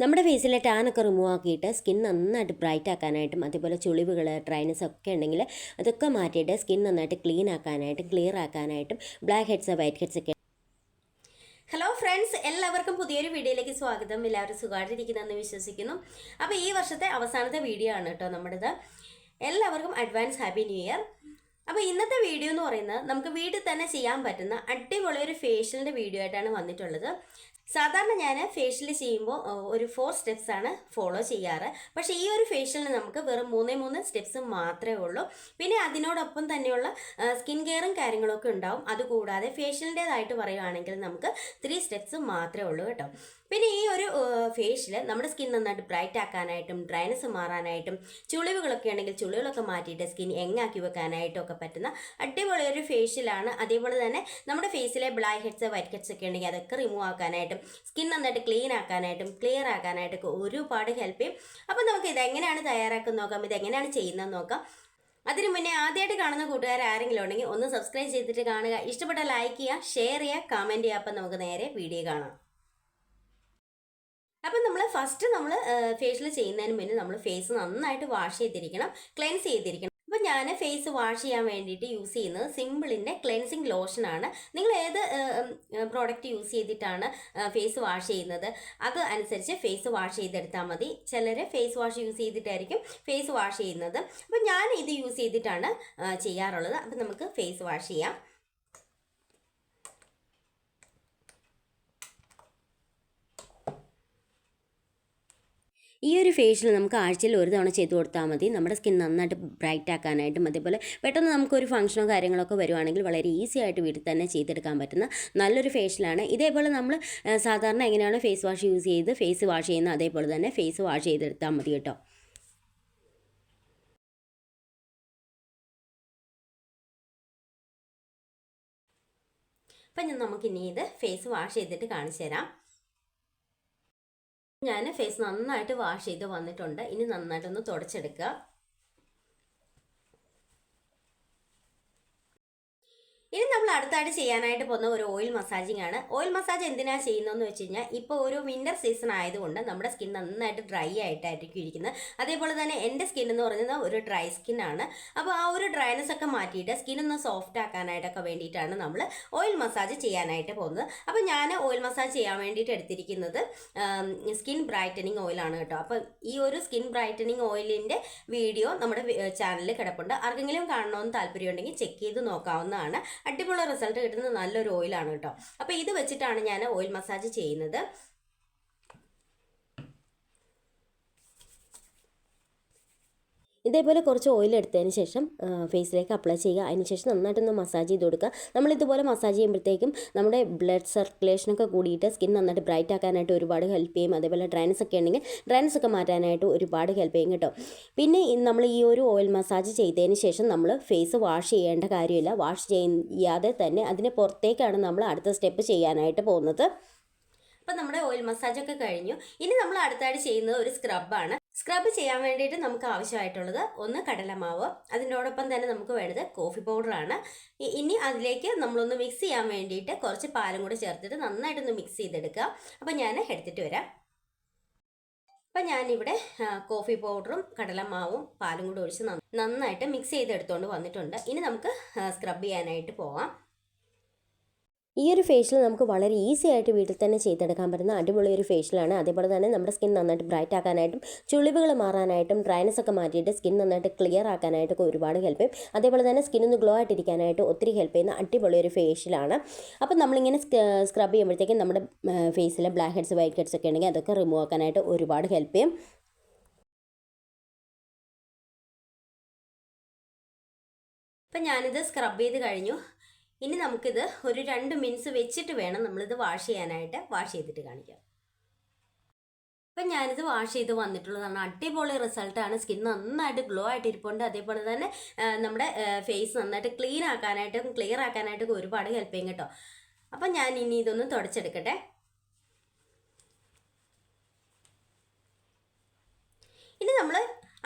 നമ്മുടെ ഫേസിലെ ടാനൊക്കെ റിമൂവ് ആക്കിയിട്ട് സ്കിൻ നന്നായിട്ട് ബ്രൈറ്റ് ആക്കാനായിട്ടും അതേപോലെ ചുളിവുകൾ ഡ്രൈനസ് ഒക്കെ ഉണ്ടെങ്കിൽ അതൊക്കെ മാറ്റിയിട്ട് സ്കിൻ നന്നായിട്ട് ക്ലീൻ ആക്കാനായിട്ടും ക്ലിയർ ആക്കാനായിട്ടും ബ്ലാക്ക് ഹെഡ്സ് വൈറ്റ് ഹെഡ്സ് ഒക്കെ. ഹലോ ഫ്രണ്ട്സ്, എല്ലാവർക്കും പുതിയൊരു വീഡിയോയിലേക്ക് സ്വാഗതം. എല്ലാവരും സുഖമായിട്ടിരിക്കുന്നതെന്ന് വിശ്വസിക്കുന്നു. അപ്പോൾ ഈ വർഷത്തെ അവസാനത്തെ വീഡിയോ ആണ് കേട്ടോ നമ്മുടേത്. എല്ലാവർക്കും അഡ്വാൻസ് ഹാപ്പി ന്യൂ ഇയർ. അപ്പോൾ ഇന്നത്തെ വീഡിയോ എന്ന് പറയുന്നത് നമുക്ക് വീട്ടിൽ തന്നെ ചെയ്യാൻ പറ്റുന്ന അടിപൊളി ഒരു ഫേഷ്യലിൻ്റെ വീഡിയോ ആയിട്ടാണ് വന്നിട്ടുള്ളത്. സാധാരണ ഞാൻ ഫേഷ്യൽ ചെയ്യുമ്പോൾ ഒരു 4 സ്റ്റെപ്സ് ആണ് ഫോളോ ചെയ്യാറ്. പക്ഷേ ഈ ഒരു ഫേഷ്യലിന് നമുക്ക് വെറും 3 സ്റ്റെപ്സ് മാത്രമേ ഉള്ളൂ. പിന്നെ അതിനോടൊപ്പം തന്നെയുള്ള സ്കിൻ കെയറും കാര്യങ്ങളൊക്കെ ഉണ്ടാവും. അതുകൂടാതെ ഫേഷ്യലിൻ്റേതായിട്ട് പറയുകയാണെങ്കിൽ നമുക്ക് 3 സ്റ്റെപ്സ് മാത്രമേ ഉള്ളൂ കേട്ടോ. പിന്നെ ഈ ഒരു ഫേഷ്യൽ നമ്മുടെ സ്കിൻ നന്നായിട്ട് ബ്രൈറ്റ് ആക്കാനായിട്ടും ഡ്രൈനസ് മാറാനായിട്ടും ചുളിവുകളൊക്കെ ഉണ്ടെങ്കിൽ ചുളിവുകളൊക്കെ മാറ്റിയിട്ട് സ്കിൻ യങ്ങാക്കി വെക്കാനായിട്ടും ഒക്കെ പറ്റുന്ന അടിപൊളി ഒരു ഫേഷ്യലാണ്. അതേപോലെ തന്നെ നമ്മുടെ ഫേസിലെ ബ്ലാക്ക് ഹെഡ്സ് വൈറ്റ് ഹെഡ്സ് ഒക്കെ ഉണ്ടെങ്കിൽ അതൊക്കെ റിമൂവ് ആക്കാനായിട്ടും സ്കിൻ നന്നായിട്ട് ക്ലീൻ ആക്കാനായിട്ടും ക്ലിയർ ആക്കാനായിട്ടൊക്കെ ഒരുപാട് ഹെൽപ്പ് ചെയ്യും. അപ്പോൾ നമുക്ക് ഇതെങ്ങനെയാണ് തയ്യാറാക്കുന്നത് നോക്കാം, ഇതെങ്ങനെയാണ് ചെയ്യുന്നത് നോക്കാം. അതിനു മുന്നേ ആദ്യമായിട്ട് കാണുന്ന കൂട്ടുകാർ ആരെങ്കിലും ഉണ്ടെങ്കിൽ ഒന്ന് സബ്സ്ക്രൈബ് ചെയ്തിട്ട് കാണുക. ഇഷ്ടപ്പെട്ട ലൈക്ക് ചെയ്യുക, ഷെയർ ചെയ്യുക, കമൻറ്റ് ചെയ്യുക. അപ്പം നമുക്ക് നേരെ വീഡിയോ കാണാം. അപ്പം നമ്മൾ ഫസ്റ്റ് ഫേഷ്യൽ ചെയ്യുന്നതിന് മുന്നേ നമ്മൾ ഫേസ് നന്നായിട്ട് വാഷ് ചെയ്തിരിക്കണം, ക്ലെൻസ് ചെയ്തിരിക്കണം. അപ്പോൾ ഞാൻ ഫേസ് വാഷ് ചെയ്യാൻ വേണ്ടിയിട്ട് യൂസ് ചെയ്യുന്നത് സിമ്പിളിൻ്റെ ക്ലെൻസിങ് ലോഷനാണ്. നിങ്ങൾ ഏത് പ്രോഡക്റ്റ് യൂസ് ചെയ്തിട്ടാണ് ഫേസ് വാഷ് ചെയ്യുന്നത് അത് അനുസരിച്ച് ഫേസ് വാഷ് ചെയ്തെടുത്താൽ മതി. ചിലർ ഫേസ് വാഷ് യൂസ് ചെയ്തിട്ടായിരിക്കും ഫേസ് വാഷ് ചെയ്യുന്നത്. അപ്പോൾ ഞാൻ ഇത് യൂസ് ചെയ്തിട്ടാണ് ചെയ്യാറുള്ളത്. അപ്പോൾ നമുക്ക് ഫേസ് വാഷ് ചെയ്യാം. ഈ ഒരു ഫേഷ്യൽ നമുക്ക് ആഴ്ചയിൽ ഒരു തവണ ചെയ്ത് കൊടുത്താൽ മതി. നമ്മുടെ സ്കിൻ നന്നായിട്ട് ബ്രൈറ്റ് ആക്കാനായിട്ടും അതേപോലെ പെട്ടെന്ന് നമുക്കൊരു ഫംഗ്ഷനോ കാര്യങ്ങളൊക്കെ വരുവാണെങ്കിൽ വളരെ ഈസി ആയിട്ട് വീട്ടിൽ തന്നെ ചെയ്തെടുക്കാൻ പറ്റുന്ന നല്ലൊരു ഫേഷ്യലാണ്. ഇതേപോലെ നമ്മൾ സാധാരണ എങ്ങനെയാണ് ഫേസ് വാഷ് യൂസ് ചെയ്ത് ഫേസ് വാഷ് ചെയ്യുന്നത് അതേപോലെ തന്നെ ഫേസ് വാഷ് ചെയ്തെടുത്താൽ മതി കേട്ടോ. അപ്പം നമുക്കിനി ഇത് ഫേസ് വാഷ് ചെയ്തിട്ട് കാണിച്ചു തരാം. ഞാൻ ഫേസ് നന്നായിട്ട് വാഷ് ചെയ്ത് വന്നിട്ടുണ്ട്. ഇനി നന്നായിട്ടൊന്ന് തുടച്ചെടുക്കുക. ഇനി നമ്മൾ അടുത്തായിട്ട് ചെയ്യാനായിട്ട് പോകുന്ന ഒരു ഓയിൽ മസാജിങ് ആണ്. ഓയിൽ മസാജ് എന്തിനാണ് ചെയ്യുന്നതെന്ന് വെച്ച് കഴിഞ്ഞാൽ ഇപ്പോൾ ഒരു വിൻ്റർ സീസൺ ആയതുകൊണ്ട് നമ്മുടെ സ്കിൻ നന്നായിട്ട് ഡ്രൈ ആയിട്ടായിരിക്കും ഇരിക്കുന്നത്. അതേപോലെ തന്നെ എൻ്റെ സ്കിൻ എന്ന് പറയുന്നത് ഒരു ഡ്രൈ സ്കിന്നാണ്. അപ്പോൾ ആ ഒരു ഡ്രൈനെസ് ഒക്കെ മാറ്റിയിട്ട് സ്കിന്നൊന്ന് സോഫ്റ്റ് ആക്കാനായിട്ടൊക്കെ വേണ്ടിയിട്ടാണ് നമ്മൾ ഓയിൽ മസാജ് ചെയ്യാനായിട്ട് പോകുന്നത്. അപ്പോൾ ഞാൻ ഓയിൽ മസാജ് ചെയ്യാൻ വേണ്ടിയിട്ട് എടുത്തിരിക്കുന്നത് സ്കിൻ ബ്രൈറ്റനിങ് ഓയിലാണ് കേട്ടോ. അപ്പോൾ ഈ ഒരു സ്കിൻ ബ്രൈറ്റനിങ് ഓയിലിൻ്റെ വീഡിയോ നമ്മുടെ ചാനലിൽ കിടപ്പുണ്ട്. ആർക്കെങ്കിലും കാണണമെന്ന് താല്പര്യമുണ്ടെങ്കിൽ ചെക്ക് ചെയ്ത് നോക്കാവുന്നതാണ്. അടിപൊളി റിസൾട്ട് കിട്ടുന്ന നല്ലൊരു ഓയിലാണ് കേട്ടോ. അപ്പോൾ ഇത് വെച്ചിട്ടാണ് ഞാൻ ഓയിൽ മസാജ് ചെയ്യുന്നത്. ഇതേപോലെ കുറച്ച് ഓയിൽ എടുത്തതിന് ശേഷം ഫേസിലേക്ക് അപ്ലൈ ചെയ്യുക. അതിനുശേഷം നന്നായിട്ടൊന്ന് മസാജ് ചെയ്ത് കൊടുക്കുക. നമ്മളിതുപോലെ മസാജ് ചെയ്യുമ്പോഴത്തേക്കും നമ്മുടെ ബ്ലഡ് സർക്കുലേഷനൊക്കെ കൂടിയിട്ട് സ്കിൻ നന്നായിട്ട് ബ്രൈറ്റ് ആക്കാനായിട്ട് ഒരുപാട് ഹെൽപ്പ് ചെയ്യും. അതേപോലെ ഡ്രൈനസ് ഒക്കെ ഉണ്ടെങ്കിൽ ഡ്രൈനസ് ഒക്കെ മാറ്റാനായിട്ട് ഒരുപാട് ഹെൽപ്പ് ചെയ്യും കേട്ടോ. പിന്നെ നമ്മൾ ഈ ഒരു ഓയിൽ മസാജ് ചെയ്തതിന് ശേഷം നമ്മൾ ഫേസ് വാഷ് ചെയ്യേണ്ട കാര്യമില്ല. വാഷ് ചെയ്യാതെ തന്നെ അതിന് പുറത്തേക്കാണ് നമ്മൾ അടുത്ത സ്റ്റെപ്പ് ചെയ്യാനായിട്ട് പോകുന്നത്. അപ്പം നമ്മുടെ ഓയിൽ മസാജൊക്കെ കഴിഞ്ഞു. ഇനി നമ്മൾ അടുത്തായിട്ട് ചെയ്യുന്നത് ഒരു സ്ക്രബാണ്. സ്ക്രബ് ചെയ്യാൻ വേണ്ടിയിട്ട് നമുക്ക് ആവശ്യമായിട്ടുള്ളത് ഒന്ന് കടലമാവ്, അതിനോടൊപ്പം തന്നെ നമുക്ക് വേണ്ടത് കോഫി പൗഡറാണ്. ഇനി അതിലേക്ക് നമ്മളൊന്ന് മിക്സ് ചെയ്യാൻ വേണ്ടിയിട്ട് കുറച്ച് പാലും കൂടി ചേർത്തിട്ട് നന്നായിട്ടൊന്ന് മിക്സ് ചെയ്തെടുക്കുക. അപ്പം ഞാൻ എടുത്തിട്ട് വരാം. അപ്പം ഞാനിവിടെ കോഫി പൗഡറും കടലമാവും പാലും കൂടി ഒഴിച്ച് നന്നായിട്ട് മിക്സ് ചെയ്തെടുത്തുകൊണ്ട് വന്നിട്ടുണ്ട്. ഇനി നമുക്ക് സ്ക്രബ് ചെയ്യാനായിട്ട് പോകാം. ഈ ഒരു ഫേഷ്യൽ നമുക്ക് വളരെ ഈസി ആയിട്ട് വീട്ടിൽ തന്നെ ചെയ്തെടുക്കാൻ പറ്റുന്ന അടിപൊളി ഒരു ഫേഷ്യലാണ്. അതേപോലെ തന്നെ നമ്മുടെ സ്കിൻ നന്നായിട്ട് ബ്രൈറ്റ് ആക്കാനായിട്ടും ചുളിവുകൾ മാറാനായിട്ടും ഡ്രൈനസ് ഒക്കെ മാറ്റിയിട്ട് സ്കിൻ നന്നായിട്ട് ക്ലിയർ ആക്കാനായിട്ടൊക്കെ ഒരുപാട് ഹെൽപ്പ് ചെയ്യും. അതേപോലെ തന്നെ സ്കിന്നൊന്ന് ഗ്ലോ ആയിട്ടിരിക്കാനായിട്ട് ഒത്തിരി ഹെൽപ്പ് ചെയ്യുന്ന അടിപൊളി ഒരു ഫേഷ്യലാണ്. അപ്പം നമ്മളിങ്ങനെ സ്ക്രബ് ചെയ്യുമ്പോഴത്തേക്കും നമ്മുടെ ഫേസിലെ ബ്ലാക്ക് ഹെഡ്സ് വൈറ്റ് ഹെഡ്സ് ഒക്കെ ഉണ്ടെങ്കിൽ അതൊക്കെ റിമൂവ് ആക്കാനായിട്ട് ഒരുപാട് ഹെൽപ്പ് ചെയ്യും. അപ്പം ഞാനിത് സ്ക്രബ് ചെയ്ത് കഴിഞ്ഞു. ഇനി നമുക്കിത് ഒരു 2 മിനിറ്റ്സ് വെച്ചിട്ട് വേണം നമ്മളിത് വാഷ് ചെയ്യാനായിട്ട്. വാഷ് ചെയ്തിട്ട് കാണിക്കാം. അപ്പം ഞാനിത് വാഷ് ചെയ്ത് വന്നിട്ടുള്ളതാണ്. അടിപൊളി റിസൾട്ടാണ്. സ്കിൻ നന്നായിട്ട് ഗ്ലോ ആയിട്ട് ഇരിപ്പുണ്ട്. അതേപോലെ തന്നെ നമ്മുടെ ഫേസ് നന്നായിട്ട് ക്ലീൻ ആക്കാനായിട്ടും ക്ലിയർ ആക്കാനായിട്ടൊക്കെ ഒരുപാട് ഹെൽപ്പ് ചെയ്യും കേട്ടോ. അപ്പം ഞാൻ ഇനി ഇതൊന്ന് തുടച്ചെടുക്കട്ടെ. ഇനി നമ്മൾ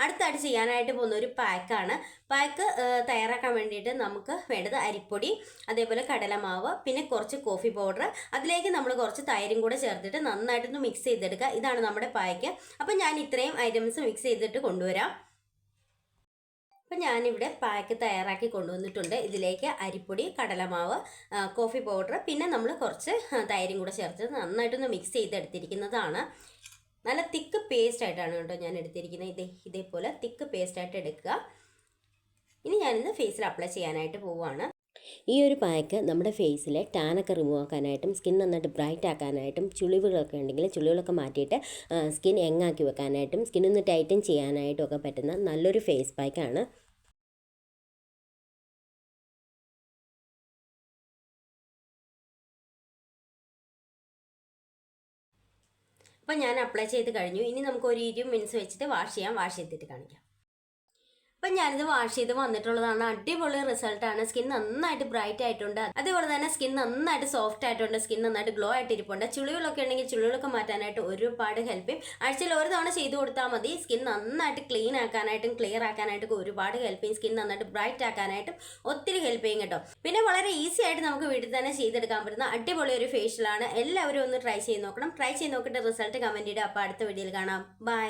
അടുത്തായിട്ട് ചെയ്യാനായിട്ട് പോകുന്ന ഒരു പാക്കാണ്. പാക്ക് തയ്യാറാക്കാൻ വേണ്ടിയിട്ട് നമുക്ക് വേണ്ടത് അരിപ്പൊടി, അതേപോലെ കടലമാവ്, പിന്നെ കുറച്ച് കോഫി പൗഡർ, അതിലേക്ക് നമ്മൾ കുറച്ച് തൈരും കൂടെ ചേർത്തിട്ട് നന്നായിട്ടൊന്ന് മിക്സ് ചെയ്തെടുക്കുക. ഇതാണ് നമ്മുടെ പാക്ക്. അപ്പം ഞാൻ ഇത്രയും ഐറ്റംസ് മിക്സ് ചെയ്തിട്ട് കൊണ്ടുവരാം. അപ്പം ഞാനിവിടെ പാക്ക് തയ്യാറാക്കി കൊണ്ടുവന്നിട്ടുണ്ട്. ഇതിലേക്ക് അരിപ്പൊടി, കടലമാവ്, കോഫി പൗഡർ, പിന്നെ നമ്മൾ കുറച്ച് തൈരും കൂടെ ചേർത്ത് നന്നായിട്ടൊന്ന് മിക്സ് ചെയ്തെടുത്തിരിക്കുന്നതാണ്. നല്ല തിക്ക് പേസ്റ്റ് ആയിട്ടാണ് കേട്ടോ ഞാൻ എടുത്തിരിക്കുന്നത്. ഇതേപോലെ തിക്ക് പേസ്റ്റ് ആയിട്ട് എടുക്കുക. ഇനി ഞാനിത് ഫേസിൽ അപ്ലൈ ചെയ്യാനായിട്ട് പോവുകയാണ്. ഈ ഒരു പാക്ക് നമ്മുടെ ഫേസിലെ ടാനൊക്കെ റിമൂവ് ആക്കാനായിട്ടും സ്കിൻ നന്നായിട്ട് ബ്രൈറ്റ് ആക്കാനായിട്ടും ചുളിവുകളൊക്കെ ഉണ്ടെങ്കിൽ ചുളിവുകളൊക്കെ മാറ്റിയിട്ട് സ്കിൻ യങ്ങാക്കി വെക്കാനായിട്ടും സ്കിന്നൊന്ന് ടൈറ്റൻ ചെയ്യാനായിട്ടും ഒക്കെ പറ്റുന്ന നല്ലൊരു ഫേസ് പാക്കാണ്. അപ്പം ഞാൻ അപ്ലൈ ചെയ്ത് കഴിഞ്ഞു. ഇനി നമുക്ക് ഒരു 20 മിനിറ്റ്സ് വെച്ചിട്ട് വാഷ് ചെയ്യാം. വാഷ് ചെയ്തിട്ട് കാണിക്കാം. അപ്പം ഞാനിത് വാഷ് ചെയ്ത് വന്നിട്ടുള്ളതാണ്. അടിപൊളി റിസൾട്ടാണ്. സ്കിൻ നന്നായിട്ട് ബ്രൈറ്റ് ആയിട്ടുണ്ട്. അതേപോലെ തന്നെ സ്കിൻ നന്നായിട്ട് സോഫ്റ്റ് ആയിട്ടുണ്ട്. സ്കിൻ നന്നായിട്ട് ഗ്ലോ ആയിട്ട് ഇരിപ്പുണ്ട്. ചുളികളൊക്കെ ഉണ്ടെങ്കിൽ ചുളികളൊക്കെ മാറ്റാനായിട്ട് ഒരുപാട് ഹെൽപ്പ് ചെയ്യും. ആഴ്ചയിൽ ഒരു തവണ ചെയ്ത് കൊടുത്താൽ മതി. സ്കിൻ നന്നായിട്ട് ക്ലീൻ ആക്കാനായിട്ടും ക്ലിയർ ആക്കാനായിട്ടും ഒരുപാട് ഹെൽപ്പ് ചെയ്യും. സ്കിൻ നന്നായിട്ട് ബ്രൈറ്റ് ആക്കാനായിട്ടും ഒത്തിരി ഹെൽപ്പ് ചെയ്യും കേട്ടോ. പിന്നെ വളരെ ഈസി ആയിട്ട് നമുക്ക് വീട്ടിൽ തന്നെ ചെയ്തെടുക്കാൻ പറ്റുന്ന അടിപൊളി ഒരു ഫേഷ്യലാണ്. എല്ലാവരും ഒന്ന് ട്രൈ ചെയ്ത് നോക്കണം. ട്രൈ ചെയ്ത് നോക്കിയിട്ട് റിസൾട്ട് കമൻറ്റ് ചെയ്യുക. അപ്പോൾ അടുത്ത വീഡിയോയിൽ കാണാം. ബൈ.